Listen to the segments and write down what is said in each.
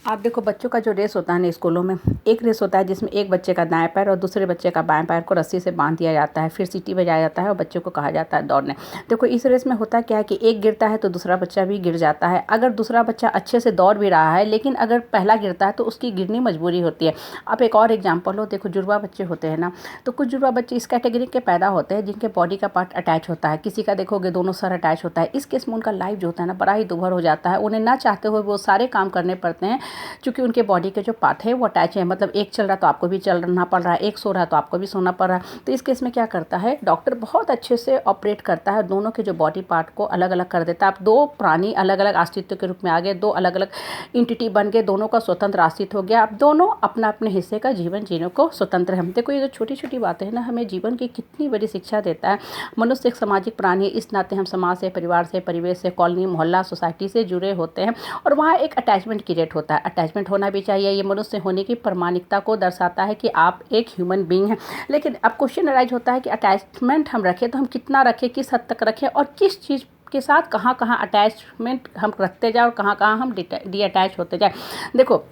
आप देखो बच्चों का जो रेस होता है ना स्कूलों में, एक रेस होता है जिसमें एक बच्चे का दाएं पैर और दूसरे बच्चे का बाएं पैर को रस्सी से बांध दिया जाता है, फिर सीटी बजाया जाता है और बच्चों को कहा जाता है दौड़ने। देखो इस रेस में होता क्या है कि एक गिरता है तो दूसरा बच्चा भी गिर जाता है। अगर दूसरा बच्चा अच्छे से दौड़ भी रहा है लेकिन अगर पहला गिरता है तो उसकी गिरनी मजबूरी होती है। आप एक और एग्जाम्पल लो, देखो जुड़वा बच्चे होते हैं ना, तो कुछ जुड़वा बच्चे इस कैटेगरी के पैदा होते हैं जिनके बॉडी का पार्ट अटैच होता है। किसी का देखोगे दोनों सर अटैच होता है। इस केस में उनका लाइफ जो होता है ना बड़ा ही दुभर हो जाता है। उन्हें ना चाहते हुए वो सारे काम करने पड़ते हैं क्योंकि उनके बॉडी के जो पार्ट है वो अटैच है। मतलब एक चल रहा तो आपको भी चलना पड़ रहा है, एक सो रहा तो आपको भी सोना पड़ रहा है। तो इस केस में क्या करता है डॉक्टर, बहुत अच्छे से ऑपरेट करता है, दोनों के जो बॉडी पार्ट को अलग अलग कर देता है। आप दो प्राणी अलग अलग अस्तित्व के रूप में आ गए, दो अलग अलग इंटिटी बन गए, दोनों का स्वतंत्र अस्तित्व हो गया। आप दोनों अपना अपने हिस्से का जीवन जीने को स्वतंत्र है। देखो ये जो छोटी छोटी बातें हैं ना हमें जीवन की कितनी बड़ी शिक्षा देता है। मनुष्य एक सामाजिक प्राणी है, इस नाते हम समाज से, परिवार से, परिवेश से, कॉलोनी, मोहल्ला, सोसाइटी से जुड़े होते हैं और वहाँ एक अटैचमेंट क्रिएट होता है। अटैचमेंट होना भी चाहिए, ये मनुष्य होने की प्रामाणिकता को दर्शाता है कि आप एक ह्यूमन बीइंग हैं। लेकिन अब क्वेश्चन अराइज होता है कि अटैचमेंट हम रखें तो हम कितना रखें, किस हद तक रखें और किस चीज़ के साथ कहाँ कहाँ अटैचमेंट हम रखते जाए और कहाँ कहाँ हम डी अटैच होते जाए। देखो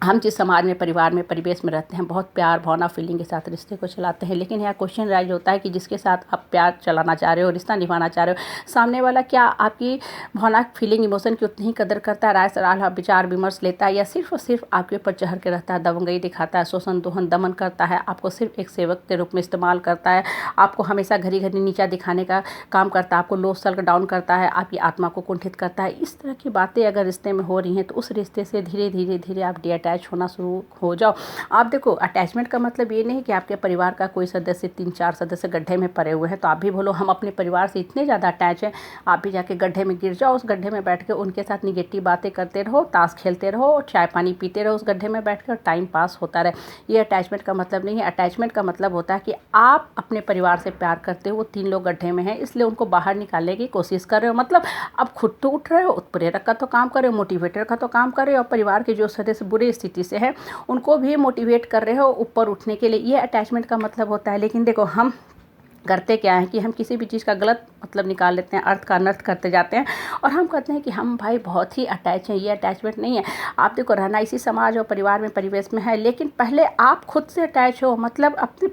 हम जिस समाज में, परिवार में, परिवेश में रहते हैं बहुत प्यार भावना फीलिंग के साथ रिश्ते को चलाते हैं। लेकिन यहाँ क्वेश्चन राइज होता है कि जिसके साथ आप प्यार चलाना चाह रहे हो, रिश्ता निभाना चाह रहे हो, सामने वाला क्या आपकी भावना फीलिंग इमोशन की उतनी ही कदर करता है, राय सलाह विचार विमर्श लेता है, या सिर्फ और सिर्फ आपके ऊपर चढ़ के रहता है, दबंगई दिखाता है, शोषण दोहन दमन करता है, आपको सिर्फ एक सेवक के रूप में इस्तेमाल करता है, आपको हमेशा घड़ी घड़ी नीचा दिखाने का काम करता है, आपको लो सेल्फ डाउन करता है, आपकी आत्मा को कुंठित करता है। इस तरह की बातें अगर रिश्ते में हो रही हैं तो उस रिश्ते से धीरे धीरे धीरे आप डिअटैच होना शुरू हो जाओ। आप देखो अटैचमेंट का मतलब ये नहीं कि आपके परिवार का कोई सदस्य 3-4 सदस्य गड्ढे में पड़े हुए हैं तो आप भी बोलो हम अपने परिवार से इतने ज़्यादा अटैच हैं, आप भी जाके गड्ढे में गिर जाओ, उस गड्ढे में बैठ के उनके साथ निगेटिव बातें करते रहो, ताश खेलते रहो, चाय पानी पीते रहो उस गड्ढे में बैठ के और टाइम पास होता रहे। ये अटैचमेंट का मतलब नहीं है। अटैचमेंट का मतलब होता है कि आप अपने परिवार से प्यार करते हो, वो 3 लोग गड्ढे में हैं इसलिए उनको बाहर निकालने की कोशिश कर रहे हो। मतलब आप खुद तो उठ रहे हो, उत्प्रेरक का तो काम कर रहे हो, मोटिवेटर का तो काम कर रहे हो और परिवार के जो सदस्य बुरी स्थिति से है उनको भी मोटिवेट कर रहे हो ऊपर उठने के लिए। ये अटैचमेंट का मतलब होता है। लेकिन देखो हम करते क्या है कि हम किसी भी चीज़ का गलत मतलब निकाल लेते हैं, अर्थ का अनर्थ करते जाते हैं और हम कहते हैं कि हम भाई बहुत ही अटैच हैं। ये अटैचमेंट नहीं है। आप देखो रहना इसी समाज और परिवार में, परिवेश में है, लेकिन पहले आप खुद से अटैच हो, मतलब अपनी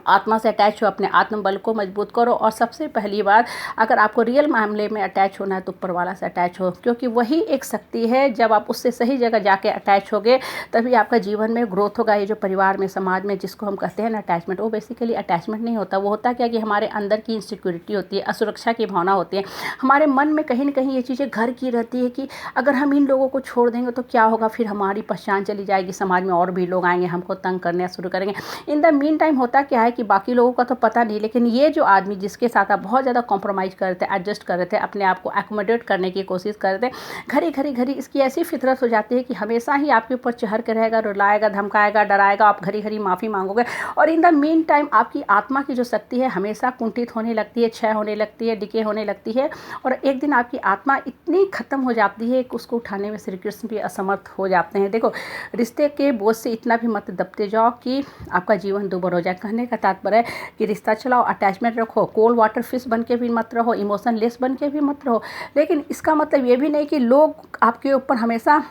आत्मा से अटैच हो, अपने आत्मबल को मजबूत करो। और सबसे पहली बार अगर आपको रियल मामले में अटैच होना है तो ऊपर वाला से अटैच हो, क्योंकि वही एक शक्ति है। जब आप उससे सही जगह जाके अटैच होगे तभी आपका जीवन में ग्रोथ होगा। ये जो परिवार में, समाज में जिसको हम कहते हैं ना अटैचमेंट, वो बेसिकली अटैचमेंट नहीं होता। वो होता क्या कि हमारे अंदर की इनसिक्योरिटी होती है, असुरक्षा की भावना होती है। हमारे मन में कहीं ना कहीं ये चीज़ें घर की रहती है कि अगर हम इन लोगों को छोड़ देंगे तो क्या होगा, फिर हमारी पहचान चली जाएगी, समाज में और भी लोग आएंगे, हमको तंग करने शुरू करेंगे। इन द मीन टाइम होता क्या है कि बाकी लोगों का तो पता नहीं, लेकिन ये जो आदमी जिसके साथ आप बहुत ज़्यादा कॉम्प्रोमाइज़ कर रहे थे, एडजस्ट कर रहे थे, अपने आप को एकोमोडेट करने की कोशिश कर रहे थे, घड़ी इसकी ऐसी फितरत हो जाती है कि हमेशा ही आपके ऊपर चढ़ के रहेगा, रुलाएगा, धमकाएगा, डराएगा, आप घड़ी माफ़ी मांगोगे और इन द मीन टाइम आपकी आत्मा की जो शक्ति है हमेशा कुंठित होने लगती है, क्षय होने लगती है, डिके होने लगती है और एक दिन आपकी आत्मा इतनी ख़त्म हो जाती है कि उसको उठाने में श्री कृष्ण भी असमर्थ हो जाते हैं। देखो रिश्ते के बोझ से इतना भी मत दबते जाओ कि आपका जीवन दुभर हो जाए। कहने का तात्पर्य है कि रिश्ता चलाओ, अटैचमेंट रखो, कोल्ड वाटर फिश बन के भी मत रहो, इमोशन लेस बन के भी मत रहो। लेकिन इसका मतलब ये भी नहीं कि लोग आपके ऊपर हमेशा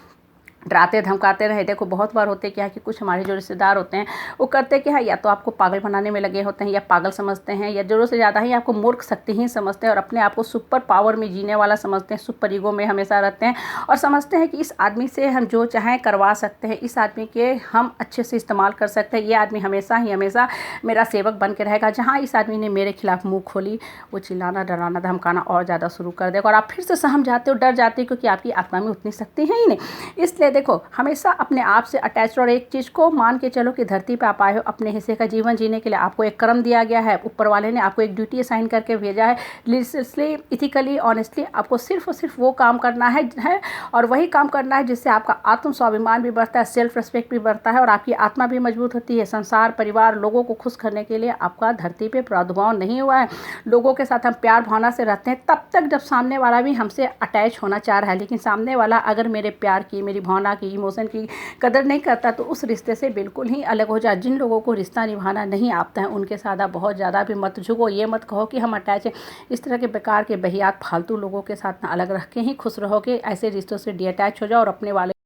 डराते धमकाते रहे। देखो बहुत बार होते क्या है कि कुछ हमारे जो रिश्तेदार होते हैं वो करते क्या है, या तो आपको पागल बनाने में लगे होते हैं या पागल समझते हैं या ज़रूरत से ज़्यादा ही आपको मूर्ख शक्तिहीन समझते हैं और अपने आप को सुपर पावर में जीने वाला समझते हैं, सुपर ईगो में हमेशा रहते हैं और समझते हैं कि इस आदमी से हम जो चाहें करवा सकते हैं, इस आदमी के हम अच्छे से इस्तेमाल कर सकते हैं, ये आदमी हमेशा ही हमेशा मेरा सेवक बन के रहेगा। जहाँ इस आदमी ने मेरे खिलाफ मुँह खोली वो चिल्लाना, डराना, धमकाना और ज़्यादा शुरू कर देगा और आप फिर से सहम जाते हो, डर जाते हो, क्योंकि आपकी आत्मा में उतनी शक्ति है ही नहीं। इसलिए देखो हमेशा अपने आप से अटैच और एक चीज़ को मान के चलो कि धरती पे आप आए हो अपने हिस्से का जीवन जीने के लिए, आपको एक कर्म दिया गया है, ऊपर वाले ने आपको एक ड्यूटी असाइन करके भेजा है। लिटरली, इथिकली, ऑनेस्टली आपको सिर्फ और सिर्फ वो काम करना है और वही काम करना है जिससे आपका आत्म स्वाभिमान भी बढ़ता है, सेल्फ रिस्पेक्ट भी बढ़ता है और आपकी आत्मा भी मजबूत होती है। संसार, परिवार, लोगों को खुश करने के लिए आपका धरती पे प्रादुर्भाव नहीं हुआ है। लोगों के साथ हम प्यार भावना से रहते हैं तब तक जब सामने वाला भी हमसे अटैच होना चाह रहा है। लेकिन सामने वाला अगर मेरे प्यार की, मेरी भावना की, इमोशन की कदर नहीं करता तो उस रिश्ते से बिल्कुल ही अलग हो जाए। जिन लोगों को रिश्ता निभाना नहीं आता है उनके साथ आप बहुत ज़्यादा भी मत झुको। ये मत कहो कि हम अटैच हैं। इस तरह के बेकार के बहियात फालतू लोगों के साथ ना अलग रह के ही खुश रहोगे। ऐसे रिश्तों से डिअटैच हो जाओ और अपने वाले